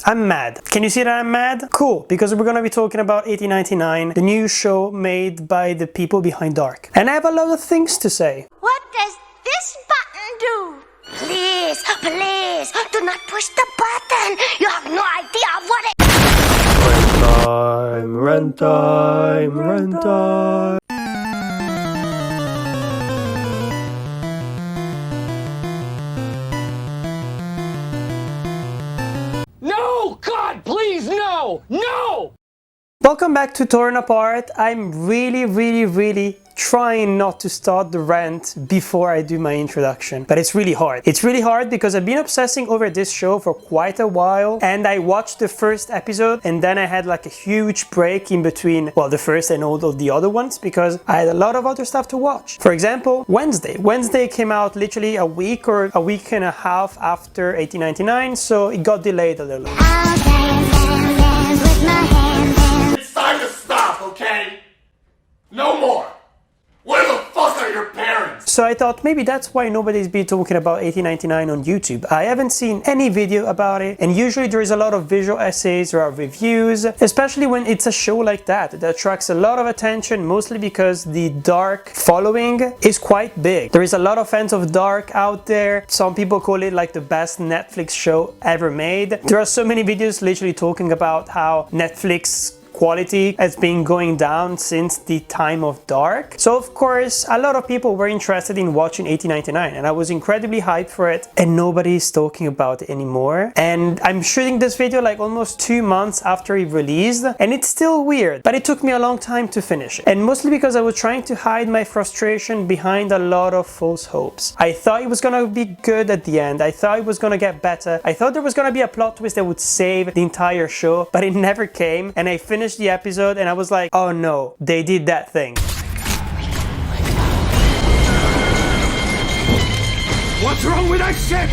I'm mad. Can you see that I'm mad? Cool, because we're gonna be talking about 1899, the new show made by the people behind Dark. And I have a lot of things to say. What does this button do? Please, please, do not push the button. You have no idea of what it... Rant time, rant time. No! God, please, no! No! Welcome back to Torn Apart. I'm really trying not to start the rant before I do my introduction, but it's really hard. It's really hard because I've been obsessing over this show for quite a while, and I watched the first episode and then I had like a huge break in between, well, the first and all of the other ones, because I had a lot of other stuff to watch. For example, Wednesday came out literally a week or a week and a half after 1899, so it got delayed a little. It's time to stop, okay? No more! Where the fuck are your parents? So I thought maybe that's why nobody's been talking about 1899 on YouTube. I haven't seen any video about it, and usually there is a lot of visual essays or reviews, especially when it's a show like that attracts a lot of attention, mostly because the Dark following is quite big. There is a lot of fans of Dark out there. Some people call it like the best Netflix show ever made. There are so many videos literally talking about how Netflix quality has been going down since the time of Dark. So of course a lot of people were interested in watching 1899 and I was incredibly hyped for it, and nobody's talking about it anymore. And I'm shooting this video like almost 2 months after it released, and it's still weird, but it took me a long time to finish it, and mostly because I was trying to hide my frustration behind a lot of false hopes. I thought it was gonna be good at the end. I thought it was gonna get better. I thought there was gonna be a plot twist that would save the entire show, but it never came, and I finished the episode and I was like, oh no, they did that thing. What's wrong with that ship?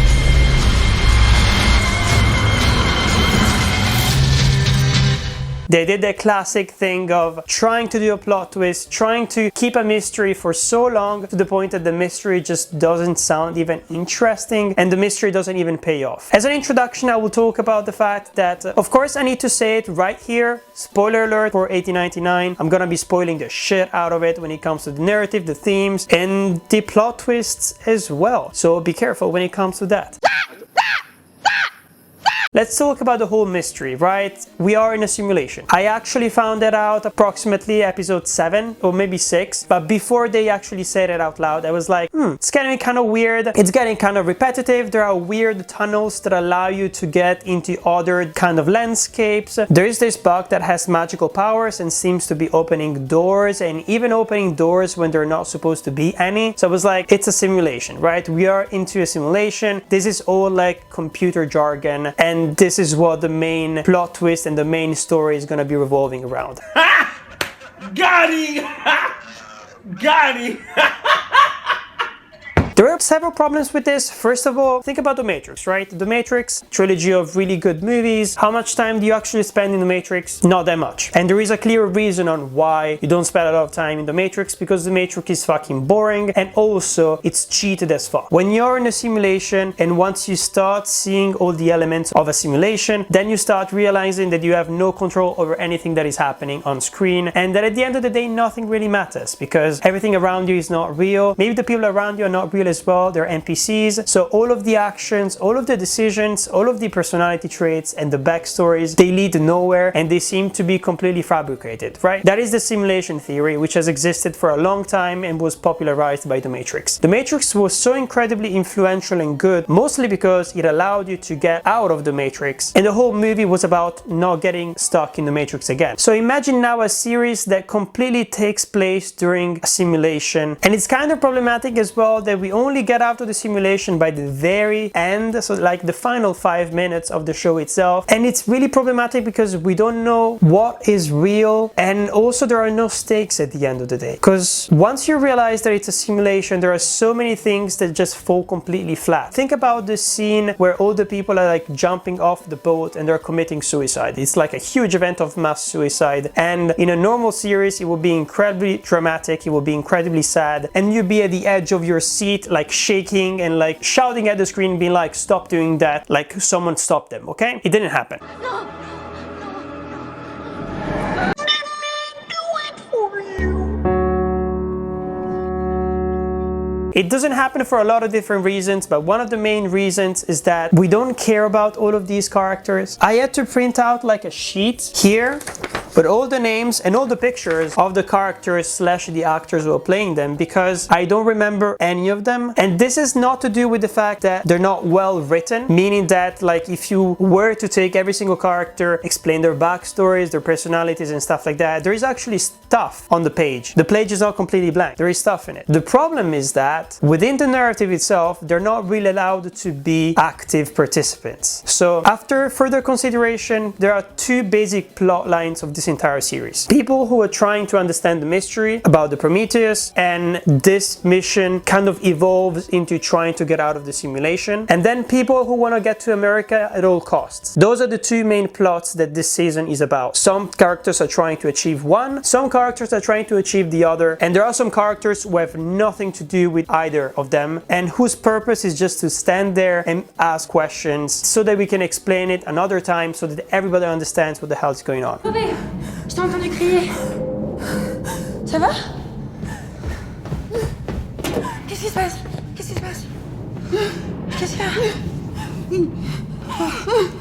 They did the classic thing of trying to do a plot twist, trying to keep a mystery for so long to the point that the mystery just doesn't sound even interesting and the mystery doesn't even pay off. As an introduction, I will talk about the fact that, of course, I need to say it right here. Spoiler alert for 1899. I'm gonna be spoiling the shit out of it when it comes to the narrative, the themes, and the plot twists as well. So be careful when it comes to that. Let's talk about the whole mystery, right? We are in a simulation. I actually found that out approximately episode 7 or maybe 6, but before they actually said it out loud, I was like, it's getting kind of weird. It's getting kind of repetitive. There are weird tunnels that allow you to get into other kind of landscapes. There is this bug that has magical powers and seems to be opening doors, and even opening doors when they're not supposed to be any. So I was like, it's a simulation, right? We are into a simulation. This is all like computer jargon, and this is what the main plot twist and the main story is gonna be revolving around. Got him! Got him! There are several problems with this. First of all, think about The Matrix, right? The Matrix, trilogy of really good movies. How much time do you actually spend in The Matrix? Not that much. And there is a clear reason on why you don't spend a lot of time in The Matrix, because The Matrix is fucking boring, and also it's cheated as fuck. When you're in a simulation and once you start seeing all the elements of a simulation, then you start realizing that you have no control over anything that is happening on screen, and that at the end of the day nothing really matters because everything around you is not real. Maybe the people around you are not real as well, they're NPCs. So all of the actions, all of the decisions, all of the personality traits and the backstories, they lead nowhere and they seem to be completely fabricated, right? That is the simulation theory, which has existed for a long time and was popularized by The Matrix. The Matrix was so incredibly influential and good, mostly because it allowed you to get out of the Matrix, and the whole movie was about not getting stuck in the Matrix again. So imagine now a series that completely takes place during a simulation, and it's kind of problematic as well that we only get out of the simulation by the very end, so like the final 5 minutes of the show itself. And it's really problematic because we don't know what is real, and also there are no stakes at the end of the day, because once you realize that it's a simulation, there are so many things that just fall completely flat. Think about the scene where all the people are like jumping off the boat and they're committing suicide. It's like a huge event of mass suicide, and in a normal series it would be incredibly dramatic, it would be incredibly sad, and you'd be at the edge of your seat like shaking and like shouting at the screen, being like, stop doing that, like someone stopped them, okay? It didn't happen. It doesn't happen for a lot of different reasons, but one of the main reasons is that we don't care about all of these characters. I had to print out like a sheet here with all the names and all the pictures of the characters slash the actors who are playing them, because I don't remember any of them. And this is not to do with the fact that they're not well written, meaning that like if you were to take every single character, explain their backstories, their personalities and stuff like that, there is actually stuff on the page. The page is not completely blank. There is stuff in it. The problem is that within the narrative itself, they're not really allowed to be active participants. So after further consideration, there are two basic plot lines of this entire series. People who are trying to understand the mystery about the Prometheus, and this mission kind of evolves into trying to get out of the simulation. And then people who want to get to America at all costs. Those are the two main plots that this season is about. Some characters are trying to achieve one, some characters are trying to achieve the other, and there are some characters who have nothing to do with either of them and whose purpose is just to stand there and ask questions so that we can explain it another time so that everybody understands what the hell is going on. Bébé, je t'ai entendu crier. Ça va? Qu'est-ce qui se passe? Qu'est-ce qui se passe? Qu'est-ce qu'il y a?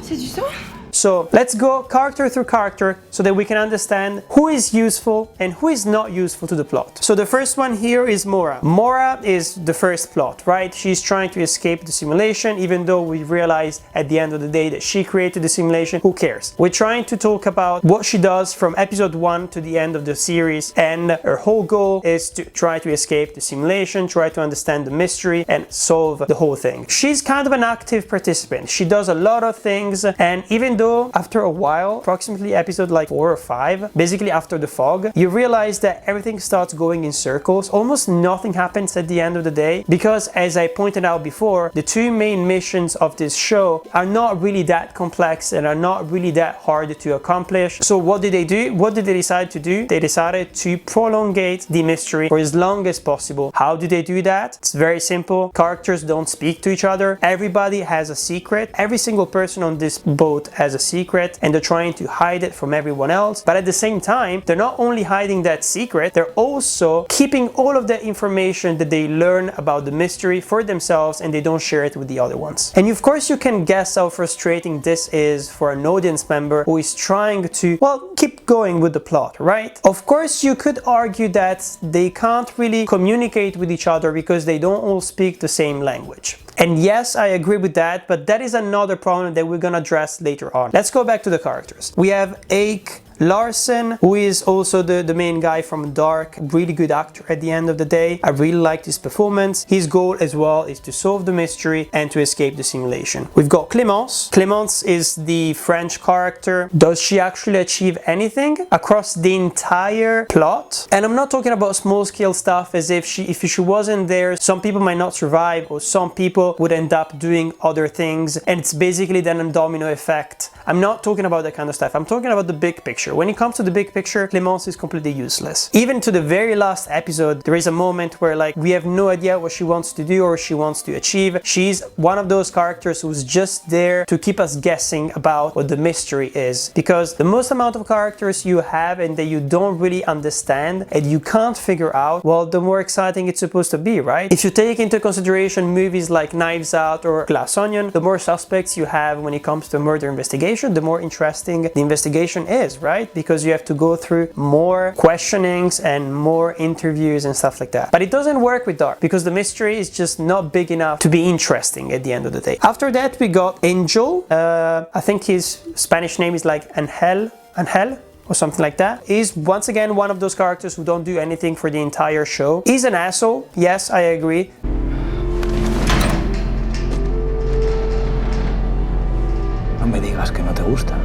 C'est du sang? So let's go character through character so that we can understand who is useful and who is not useful to the plot. So the first one here is Mora. Mora is the first plot, right? She's trying to escape the simulation, even though we realize at the end of the day that she created the simulation. Who cares? We're trying to talk about what she does from episode 1 to the end of the series, and her whole goal is to try to escape the simulation, try to understand the mystery and solve the whole thing. She's kind of an active participant. She does a lot of things, and even though after a while, approximately episode like 4 or 5, basically after the fog, you realize that everything starts going in circles. Almost nothing happens at the end of the day, because as I pointed out before, the two main missions of this show are not really that complex and are not really that hard to accomplish. So what did they do? What did they decide to do? They decided to prolongate the mystery for as long as possible. How do they do that? It's very simple. Characters don't speak to each other. Everybody has a secret. Every single person on this boat has a secret, and they're trying to hide it from everyone else. But at the same time, they're not only hiding that secret, they're also keeping all of the information that they learn about the mystery for themselves, and they don't share it with the other ones. And of course you can guess how frustrating this is for an audience member who is trying to, well, keep going with the plot, right? Of course you could argue that they can't really communicate with each other because they don't all speak the same language. And yes, I agree with that, but that is another problem that we're gonna address later on. Let's go back to the characters. We have Aoki Larson, who is also the main guy from Dark, really good actor at the end of the day. I really liked his performance. His goal as well is to solve the mystery and to escape the simulation. We've got Clémence. Clémence is the French character. Does she actually achieve anything across the entire plot? And I'm not talking about small scale stuff as if she wasn't there, some people might not survive, or some people would end up doing other things, and it's basically then a domino effect. I'm not talking about that kind of stuff. I'm talking about the big picture. When it comes to the big picture, Clémence is completely useless. Even to the very last episode, there is a moment where like we have no idea what she wants to do or she wants to achieve. She's one of those characters who's just there to keep us guessing about what the mystery is. Because the most amount of characters you have and that you don't really understand and you can't figure out, well, the more exciting it's supposed to be, right? If you take into consideration movies like Knives Out or Glass Onion, the more suspects you have when it comes to murder investigation, the more interesting the investigation is, right? Because you have to go through more questionings and more interviews and stuff like that. But it doesn't work with Dark because the mystery is just not big enough to be interesting at the end of the day. After that, we got Angel. I think his Spanish name is like Angel or something like that. He's once again one of those characters who don't do anything for the entire show. He's an asshole. Yes, I agree. No me digas que no te gusta.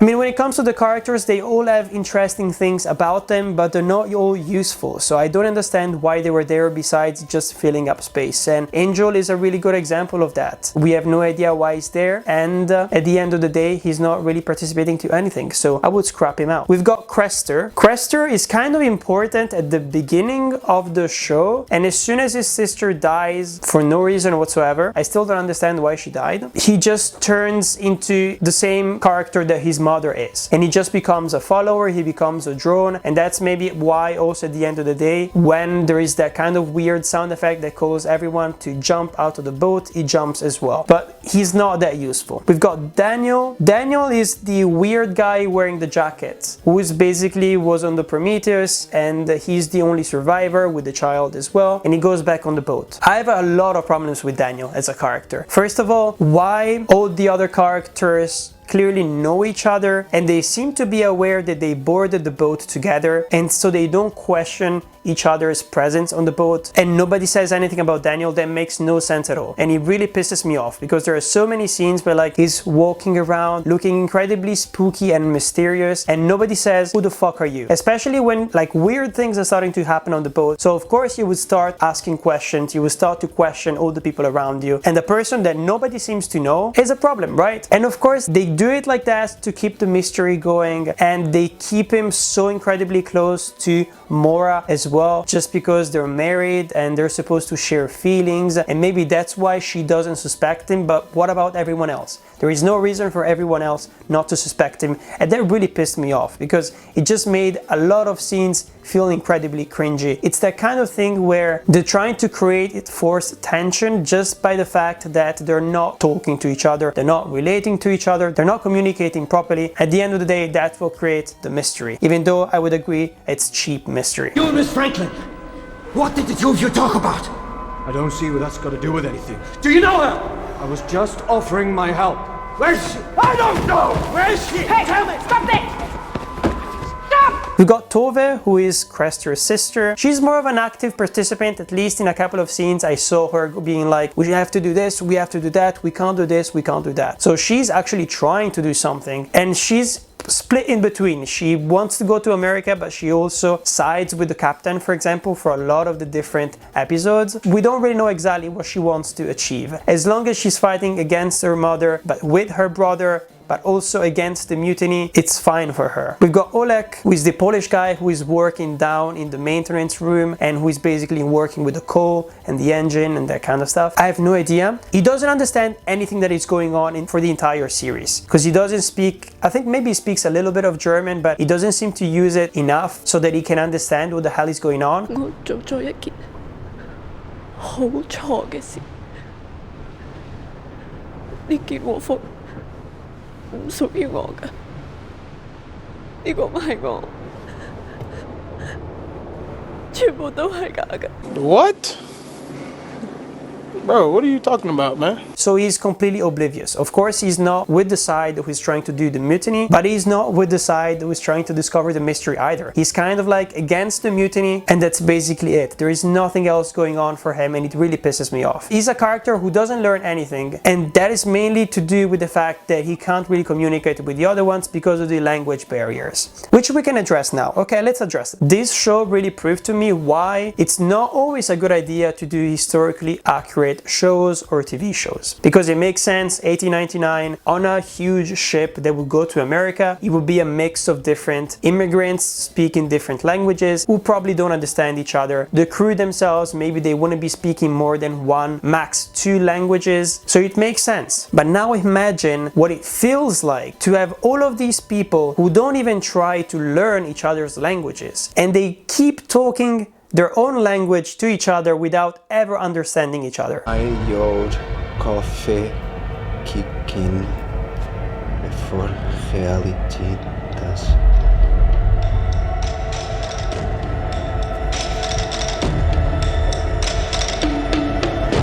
I mean, when it comes to the characters, they all have interesting things about them, but they're not all useful, so I don't understand why they were there besides just filling up space. And Angel is a really good example of that. We have no idea why he's there, and at the end of the day, he's not really participating to anything, so I would scrap him out. We've got Crester. Crester is kind of important at the beginning of the show, and as soon as his sister dies for no reason whatsoever, I still don't understand why she died, he just turns into the same character that his mother is, and he just becomes a follower, he becomes a drone, and that's maybe why also at the end of the day, when there is that kind of weird sound effect that calls everyone to jump out of the boat, he jumps as well, but he's not that useful. We've got Daniel. Daniel is the weird guy wearing the jacket, who is basically was on the Prometheus, and he's the only survivor with the child as well, and he goes back on the boat. I have a lot of problems with Daniel as a character. First of all, why all the other characters clearly know each other and they seem to be aware that they boarded the boat together, and so they don't question each other's presence on the boat, and nobody says anything about Daniel. That makes no sense at all, and it really pisses me off because there are so many scenes where like he's walking around looking incredibly spooky and mysterious and nobody says, who the fuck are you? Especially when like weird things are starting to happen on the boat. So of course you would start asking questions, you would start to question all the people around you, and the person that nobody seems to know is a problem, right? And of course they do it like that to keep the mystery going, and they keep him so incredibly close to Mora as well, just because they're married and they're supposed to share feelings, and maybe that's why she doesn't suspect him. But what about everyone else? There is no reason for everyone else not to suspect him, and that really pissed me off because it just made a lot of scenes feel incredibly cringy. It's that kind of thing where they're trying to create forced tension just by the fact that they're not talking to each other, they're not relating to each other, they're not communicating properly. At the end of the day, that will create the mystery, even though I would agree it's cheap mystery. You and Miss Franklin, what did the two of you talk about? I don't see what that's got to do with anything. Do you know her? I was just offering my help. Where's she? I don't know! Where is she? Hey, tell me! Stop this! We've got Tove, who is Crester's sister. She's more of an active participant, at least in a couple of scenes I saw her being like, we have to do this, we have to do that, we can't do this, we can't do that. So she's actually trying to do something, and she's split in between. She wants to go to America, but she also sides with the captain, for example, for a lot of the different episodes. We don't really know exactly what she wants to achieve. As long as she's fighting against her mother, but with her brother, but also against the mutiny, it's fine for her. We've got Oleg, who is the Polish guy who is working down in the maintenance room and who is basically working with the coal and the engine and that kind of stuff. I have no idea. He doesn't understand anything that is going on for the entire series because he doesn't speak, I think maybe he speaks a little bit of German, but he doesn't seem to use it enough so that he can understand what the hell is going on. What? Bro, what are you talking about, man? So he's completely oblivious. Of course, he's not with the side who is trying to do the mutiny, but he's not with the side who is trying to discover the mystery either. He's kind of like against the mutiny, and that's basically it. There is nothing else going on for him, and it really pisses me off. He's a character who doesn't learn anything, and that is mainly to do with the fact that he can't really communicate with the other ones because of the language barriers, which we can address now. Okay, let's address it. This show really proved to me why it's not always a good idea to do historically accurate shows or TV shows, because it makes sense. 1899, on a huge ship that would go to America, it would be a mix of different immigrants speaking different languages who probably don't understand each other. The crew themselves, maybe they wouldn't be speaking more than one, max 2 languages, so it makes sense. But now imagine what it feels like to have all of these people who don't even try to learn each other's languages, and they keep talking their own language to each other without ever understanding each other. Your coffee kicking before reality does.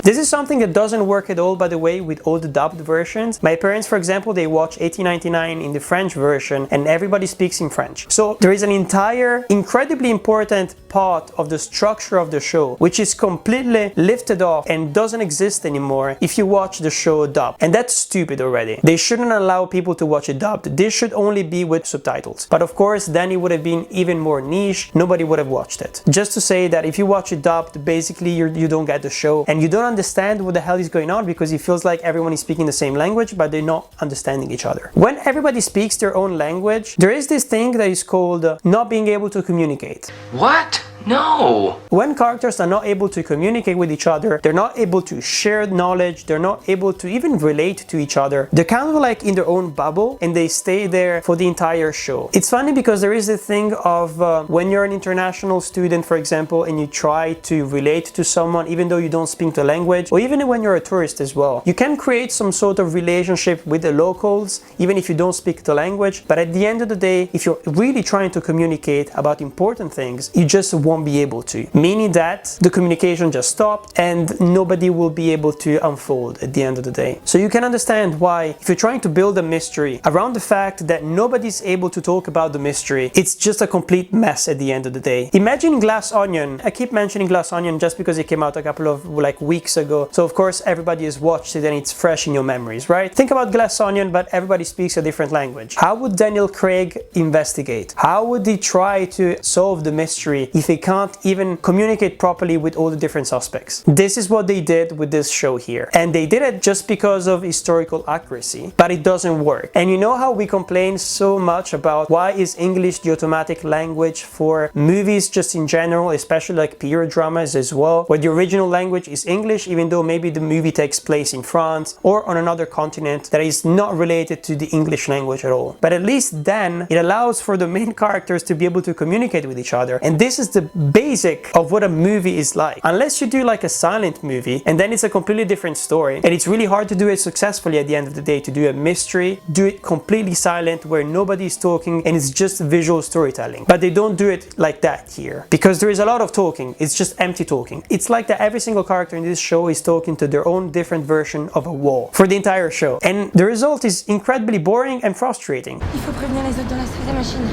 This is something that doesn't work at all, by the way, with all the dubbed versions. My parents, for example, they watch 1899 in the French version and everybody speaks in French. So there is an entire, incredibly important part of the structure of the show which is completely lifted off and doesn't exist anymore if you watch the show dubbed. And that's stupid already. They shouldn't allow people to watch it dubbed. This should only be with subtitles. But of course, then it would have been even more niche. Nobody would have watched it. Just to say that if you watch it dubbed, basically you don't get the show and you don't understand what the hell is going on, because it feels like everyone is speaking the same language but they're not understanding each other. When everybody speaks their own language, there is this thing that is called not being able to communicate. What? No! When characters are not able to communicate with each other, they're not able to share knowledge, they're not able to even relate to each other. They're kind of like in their own bubble and they stay there for the entire show. It's funny because there is a thing of when you're an international student, for example, and you try to relate to someone even though you don't speak the language, or even when you're a tourist as well. You can create some sort of relationship with the locals even if you don't speak the language, but at the end of the day, if you're really trying to communicate about important things, you just won't be able to, meaning that the communication just stopped and nobody will be able to unfold at the end of the day. So you can understand why, if you're trying to build a mystery around the fact that nobody's able to talk about the mystery, it's just a complete mess at the end of the day. Imagine Glass Onion. I keep mentioning Glass Onion just because it came out a couple of weeks ago, so of course everybody has watched it and it's fresh in your memories, right? Think about Glass Onion, but everybody speaks a different language. How would Daniel Craig investigate? How would he try to solve the mystery if he can't even communicate properly with all the different suspects? This is what they did with this show here, and they did it just because of historical accuracy, but it doesn't work. And you know how we complain so much about why is English the automatic language for movies just in general, especially like period dramas as well, where the original language is English even though maybe the movie takes place in France or on another continent that is not related to the English language at all. But at least then it allows for the main characters to be able to communicate with each other, and this is the basic of what a movie is like. Unless you do like a silent movie, and then it's a completely different story, and it's really hard to do it successfully at the end of the day, to do a mystery, do it completely silent where nobody is talking and it's just visual storytelling. But they don't do it like that here, because there is a lot of talking, it's just empty talking. It's like that every single character in this show is talking to their own different version of a wall for the entire show, and the result is incredibly boring and frustrating. Il faut prévenir les autres dans la salle des machines.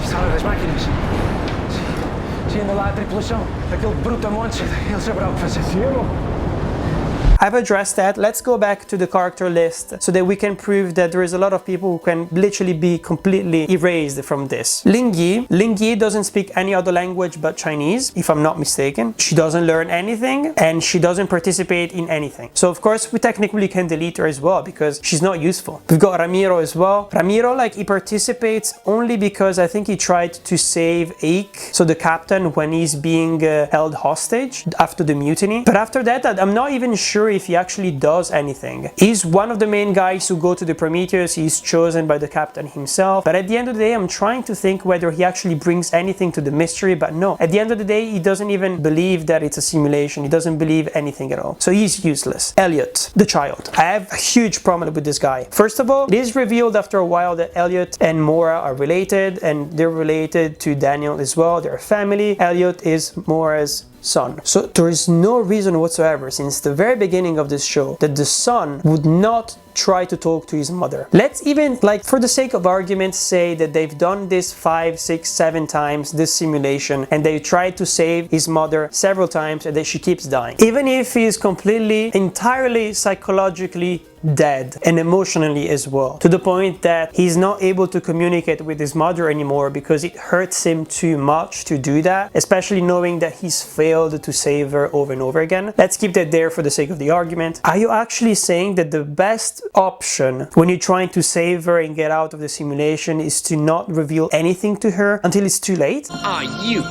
Sala das máquinas. Se indo lá a tripulação, aquele bruto monte, ele saberá o que fazer. I've addressed that. Let's go back to the character list so that we can prove that there is a lot of people who can literally be completely erased from this. Ling Yi doesn't speak any other language but Chinese, if I'm not mistaken. She doesn't learn anything and she doesn't participate in anything. So of course we technically can delete her as well because she's not useful. We've got Ramiro as well. Ramiro, like, he participates only because I think he tried to save Aik, so the captain, when he's being held hostage after the mutiny. But after that, I'm not even sure if he actually does anything. He's one of the main guys who go to the Prometheus. He's chosen by the captain himself, but at the end of the day I'm trying to think whether he actually brings anything to the mystery, but no. At the end of the day he doesn't even believe that it's a simulation. He doesn't believe anything at all, so he's useless. Elliot, the child. I have a huge problem with this guy. First of all, it is revealed after a while that Elliot and Mora are related, and they're related to Daniel as well. They're a family. Elliot is Mora's son. So there is no reason whatsoever since the very beginning of this show that the son would not try to talk to his mother. Let's even, like, for the sake of argument, say that they've done this 5, 6, 7 times, this simulation, and they tried to save his mother several times and that she keeps dying. Even if he is completely, entirely psychologically dead and emotionally as well, to the point that he's not able to communicate with his mother anymore because it hurts him too much to do that, especially knowing that he's failed to save her over and over again. Let's keep that there for the sake of the argument. Are you actually saying that the best option when you're trying to save her and get out of the simulation is to not reveal anything to her until it's too late? Oh, you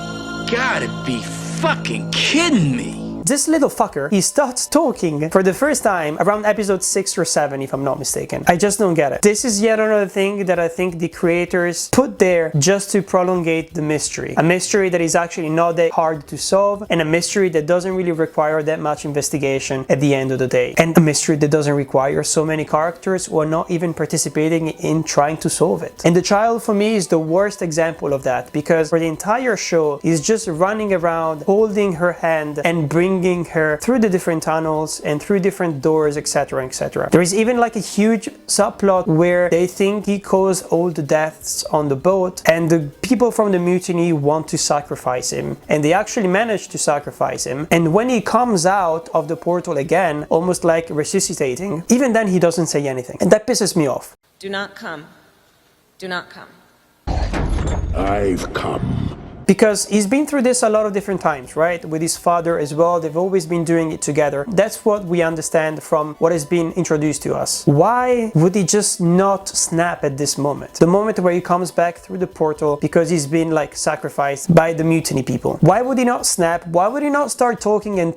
gotta be fucking kidding me. around. This little fucker, he starts talking for the first time around episode 6 or 7 if I'm not mistaken. I just don't get it. This is yet another thing that I think the creators put there just to prolongate the mystery. A mystery that is actually not that hard to solve, and a mystery that doesn't really require that much investigation at the end of the day. And a mystery that doesn't require so many characters who are not even participating in trying to solve it. And the child for me is the worst example of that, because for the entire show he's just running around holding her hand and bringing her through the different tunnels and through different doors, etc, etc. There is even like a huge subplot where they think he caused all the deaths on the boat, and the people from the mutiny want to sacrifice him, and they actually manage to sacrifice him. And when he comes out of the portal again, almost like resuscitating, even then he doesn't say anything, and that pisses me off. Do not come. Do not come. I've come. Because he's been through this a lot of different times, right? With his father as well, they've always been doing it together. That's what we understand from what has been introduced to us. Why would he just not snap at this moment? The moment where he comes back through the portal because he's been like sacrificed by the mutiny people. Why would he not snap? Why would he not start talking and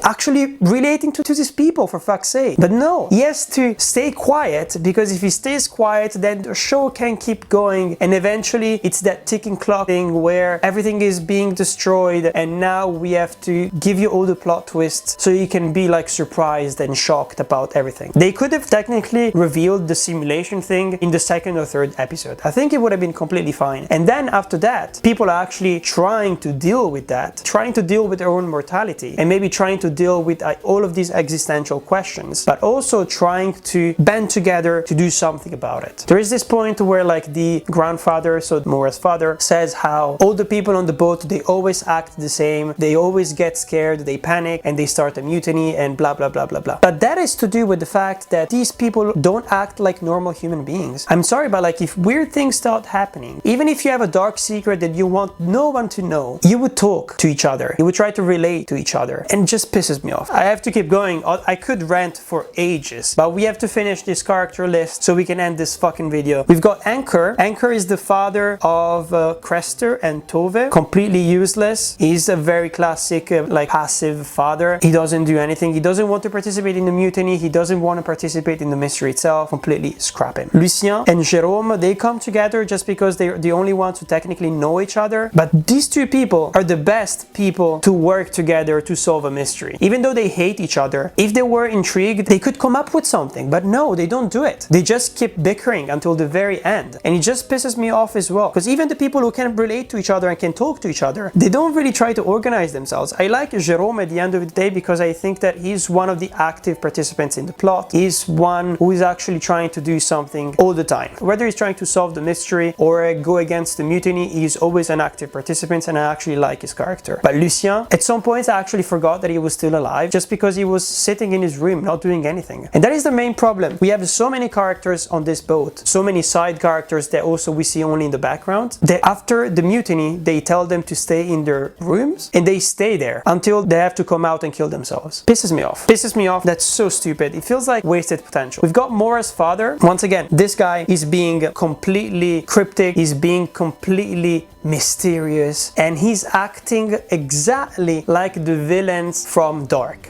actually relating to these people, for fuck's sake? But no, he has to stay quiet, because if he stays quiet then the show can keep going, and eventually it's that ticking clock thing where everything is being destroyed and now we have to give you all the plot twists so you can be like surprised and shocked about everything. They could have technically revealed the simulation thing in the 2nd or 3rd episode. I think it would have been completely fine. And then after that, people are actually trying to deal with that, trying to deal with their own mortality, and maybe trying to deal with all of these existential questions, but also trying to band together to do something about it. There is this point where like the grandfather, so Mora's father, says how all the people on the boat, they always act the same, they always get scared, they panic and they start a mutiny and blah blah blah blah blah. But that is to do with the fact that these people don't act like normal human beings. I'm sorry, but like if weird things start happening, even if you have a dark secret that you want no one to know, you would talk to each other, you would try to relate to each other, and it just pisses me off. I have to keep going. I could rant for ages, but we have to finish this character list so we can end this fucking video. We've got Anchor. Anchor is the father of Crester and Tove. Completely useless. He's a very classic like passive father. He doesn't do anything. He doesn't want to participate in the mutiny. He doesn't want to participate in the mystery itself. Completely scrap him. Lucien and Jérôme, they come together just because they're the only ones who technically know each other, but these two people are the best people to work together to solve a mystery. Even though they hate each other, if they were intrigued, they could come up with something, but no, they don't do it. They just keep bickering until the very end, and it just pisses me off as well, because even the people who can relate to each other and can talk to each other, they don't really try to organize themselves. I like Jérôme at the end of the day because I think that he's one of the active participants in the plot. He's one who is actually trying to do something all the time. Whether he's trying to solve the mystery or go against the mutiny, he's always an active participant, and I actually like his character. But Lucien, at some points I actually forgot that he was still alive, just because he was sitting in his room not doing anything. And that is the main problem. We have so many characters on this boat, so many side characters that also we see only in the background, that after the mutiny they tell them to stay in their rooms, and they stay there until they have to come out and kill themselves. Pisses me off. Pisses me off. That's so stupid. It feels like wasted potential. We've got Mora's father. Once again, this guy is being completely cryptic, he's being completely mysterious, and he's acting exactly like the villains from Dark.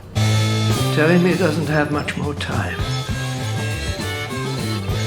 Telling me he doesn't have much more time.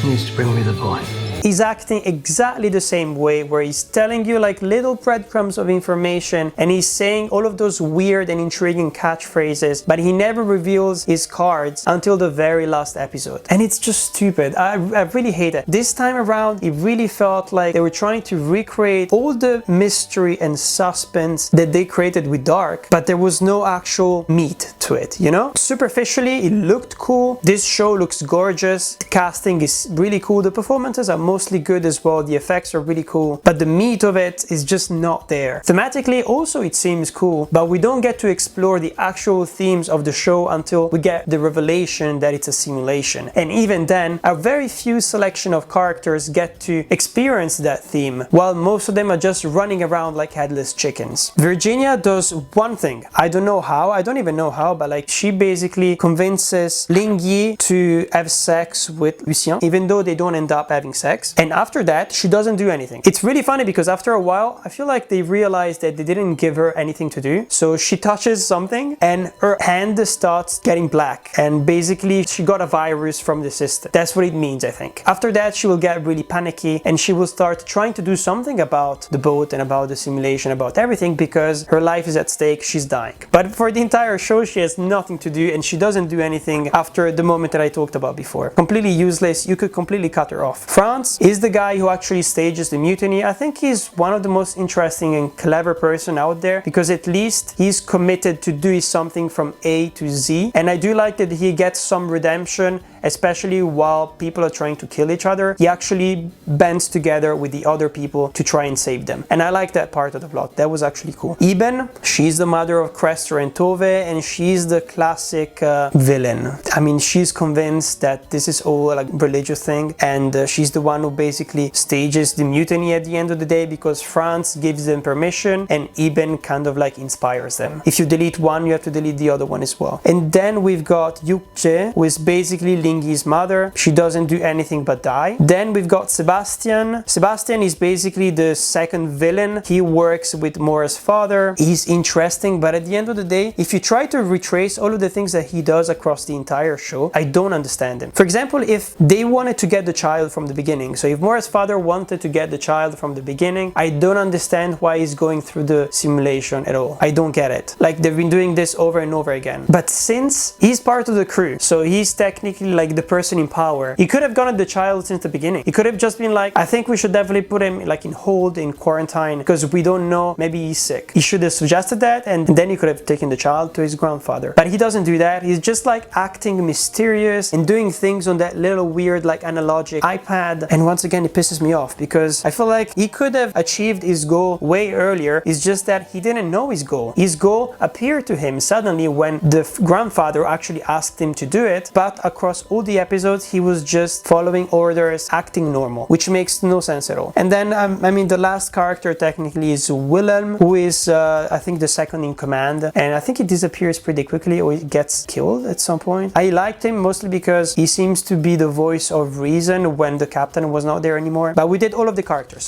He needs to bring me the boy. He's acting exactly the same way, where he's telling you like little breadcrumbs of information, and he's saying all of those weird and intriguing catchphrases, but he never reveals his cards until the very last episode. And it's just stupid. I really hate it. This time around, it really felt like they were trying to recreate all the mystery and suspense that they created with Dark, but there was no actual meat to it, you know? Superficially, it looked cool. This show looks gorgeous. The casting is really cool. The performances are mostly good as well. The effects are really cool, but the meat of it is just not there. Thematically also it seems cool, but we don't get to explore the actual themes of the show until we get the revelation that it's a simulation. And even then, a very few selection of characters get to experience that theme, while most of them are just running around like headless chickens. Virginia does one thing. I don't know how, I don't even know how, but like she basically convinces Ling Yi to have sex with Lucien, even though they don't end up having sex. sex, and after that she doesn't do anything. It's really funny because after a while I feel like they realized that they didn't give her anything to do, so she touches something and her hand starts getting black, and basically she got a virus from the system. That's what it means, I think. After that she will get really panicky and she will start trying to do something about the boat and about the simulation, about everything, because her life is at stake, she's dying. But for the entire show she has nothing to do and she doesn't do anything after the moment that I talked about before. Completely useless, you could completely cut her off. Franz is the guy who actually stages the mutiny. I think he's one of the most interesting and clever person out there, because at least he's committed to doing something from A to Z, and I do like that he gets some redemption, especially while people are trying to kill each other. He actually bands together with the other people to try and save them, and I like that part of the plot. That was actually cool. Iben, she's the mother of Crester and Tove, and she's the classic villain. I mean, she's convinced that this is all like religious thing, and she's the one who basically stages the mutiny at the end of the day, because Franz gives them permission and Iben kind of like inspires them. If you delete one, you have to delete the other one as well. And then we've got Yukje, who is basically Lingi's mother. She doesn't do anything but die. Then we've got Sebastian. Sebastian is basically the second villain. He works with Mora's father. He's interesting, but at the end of the day, if you try to retrace all of the things that he does across the entire show, I don't understand him. For example, if they wanted to get the child from the beginning, so if Mora's father wanted to get the child from the beginning, I don't understand why he's going through the simulation at all. I don't get it. Like, they've been doing this over and over again. But since he's part of the crew, so he's technically like the person in power, he could have gone at the child since the beginning. He could have just been like, I think we should definitely put him like in hold, in quarantine, because we don't know, maybe he's sick. He should have suggested that, and then he could have taken the child to his grandfather. But he doesn't do that. He's just like acting mysterious and doing things on that little weird like analogic iPad, and once again it pisses me off, because I feel like he could have achieved his goal way earlier. It's just that he didn't know his goal. His goal appeared to him suddenly when the grandfather actually asked him to do it, but across all the episodes he was just following orders, acting normal, which makes no sense at all. And then I mean, the last character technically is Wilhelm, who is I think the second in command, and I think he disappears pretty quickly, or he gets killed at some point. I liked him mostly because he seems to be the voice of reason when the captain was not there anymore. But we did all of the characters.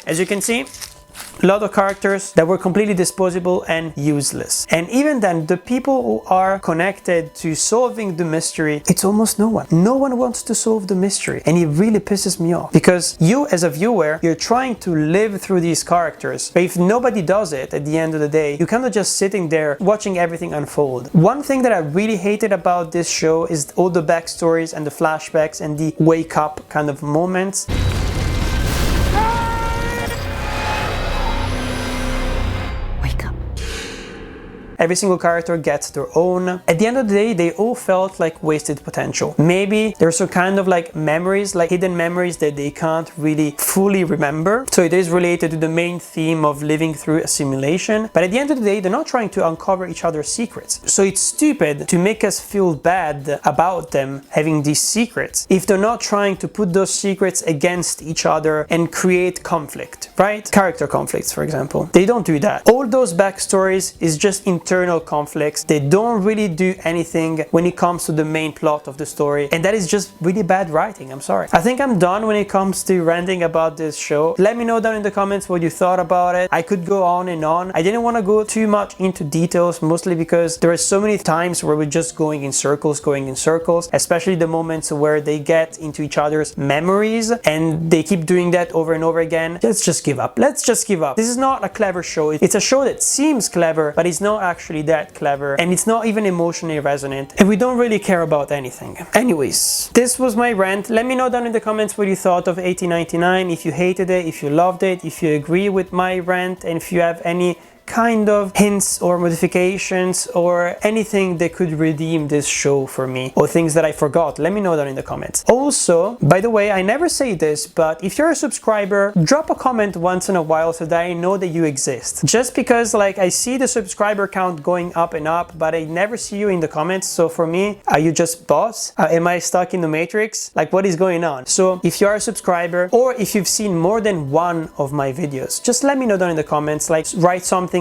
As you can see, a lot of characters that were completely disposable and useless. And even then, the people who are connected to solving the mystery, it's almost no one. No one wants to solve the mystery, and it really pisses me off, because you as a viewer, you're trying to live through these characters, but if nobody does it at the end of the day, you're kind of just sitting there watching everything unfold. One thing that I really hated about this show is all the backstories and the flashbacks and the wake up kind of moments. Every single character gets their own. At the end of the day, they all felt like wasted potential. Maybe there's some kind of like memories, like hidden memories that they can't really fully remember. So it is related to the main theme of living through a simulation. But at the end of the day, they're not trying to uncover each other's secrets. So it's stupid to make us feel bad about them having these secrets if they're not trying to put those secrets against each other and create conflict, right? Character conflicts, for example. They don't do that. All those backstories is just internal conflicts. They don't really do anything when it comes to the main plot of the story, and that is just really bad writing. I'm sorry. I think I'm done when it comes to ranting about this show. Let me know down in the comments what you thought about it. I could go on and on. I didn't want to go too much into details, mostly because there are so many times where we're just going in circles, especially the moments where they get into each other's memories and they keep doing that over and over again. Let's just give up. Let's just give up. This is not a clever show. It's a show that seems clever, but it's not actually that clever, and it's not even emotionally resonant, and we don't really care about anything. Anyways, this was my rant. Let me know down in the comments what you thought of 1899, if you hated it, if you loved it, if you agree with my rant, and if you have any kind of hints or modifications or anything that could redeem this show for me, or things that I forgot. Let me know down in the comments. Also, by the way, I never say this, but if you're a subscriber, drop a comment once in a while so that I know that you exist. Just because like I see the subscriber count going up and up, but I never see you in the comments. So for me, are you just boss? Am I stuck in the matrix? Like, what is going on? So if you are a subscriber, or if you've seen more than one of my videos, just let me know down in the comments. Like, write something